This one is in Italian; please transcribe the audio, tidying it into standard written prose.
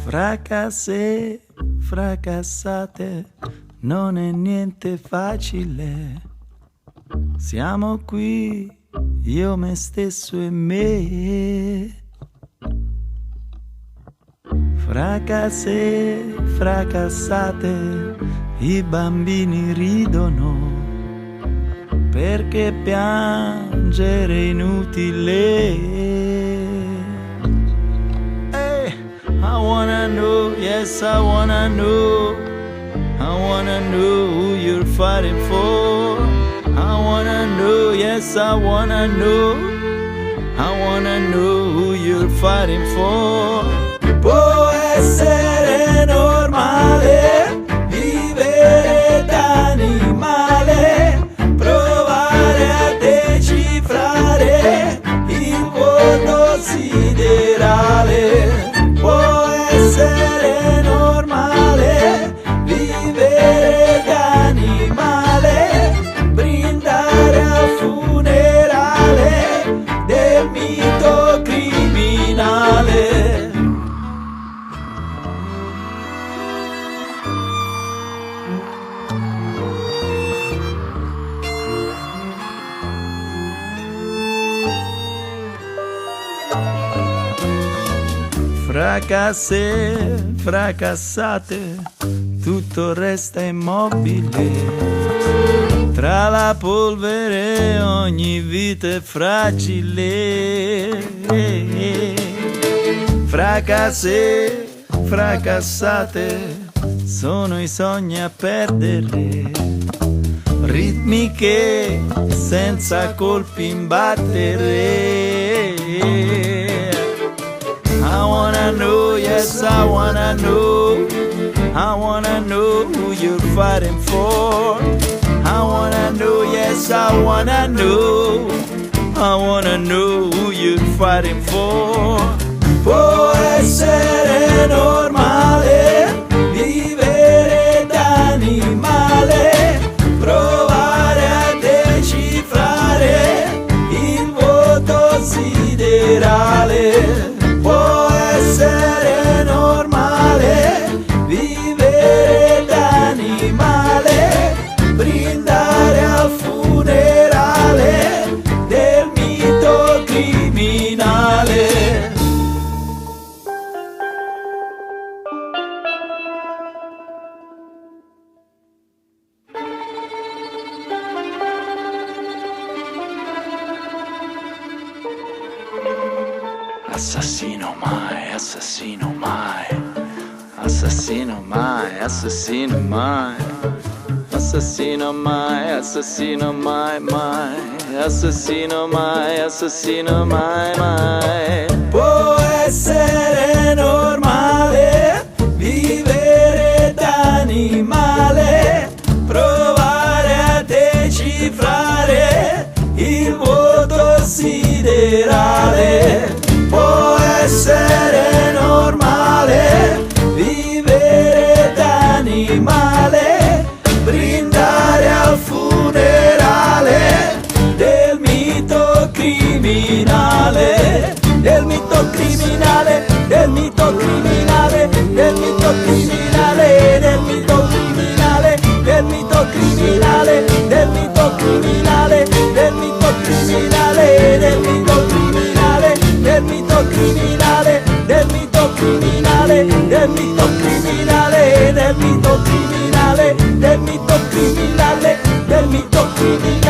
Fracasse, fracassate, non è niente facile. Siamo qui, io, me stesso e me. Fracasse, fracassate, i bambini ridono, perché piangere è inutile. I wanna know, yes I wanna know who you're fighting for. I wanna know, yes I wanna know who you're fighting for. Può essere normale vivere d'animale, provare a decifrare il vuoto siderale. Può essere normale vivere d'animale, brindare al funerale del mito criminale. Fracasse, fracassate, tutto resta immobile. Tra la polvere ogni vita è fragile. Fracasse, fracassate, sono i sogni a perdere. Ritmi che senza colpi imbattere. I wanna know, yes I wanna know who you're fighting for. I wanna know, yes I wanna know who you're fighting for. Può essere normale vivere d'animale, provare a decifrare il vuoto siderale. Può essere normale vivere d'animale, brindare al funerale del mito criminale. Assassino mai, assassino mai, assassino mai, assassino mai, assassino mai, assassino mai, mai, assassino mai, assassino mai, mai. Può essere normale vivere d'animale, provare a decifrare il vuoto siderale. Può essere normale vivere d'animale, brindare al funerale del mito criminale, del mito criminale, del mito criminale, del mito criminale, del mito criminale, del mito criminale, del mito criminale, del mito criminale, del mito criminale, del mito criminale, del mito criminale, del mito criminale, del mito criminale, del mito criminale, del mito criminale.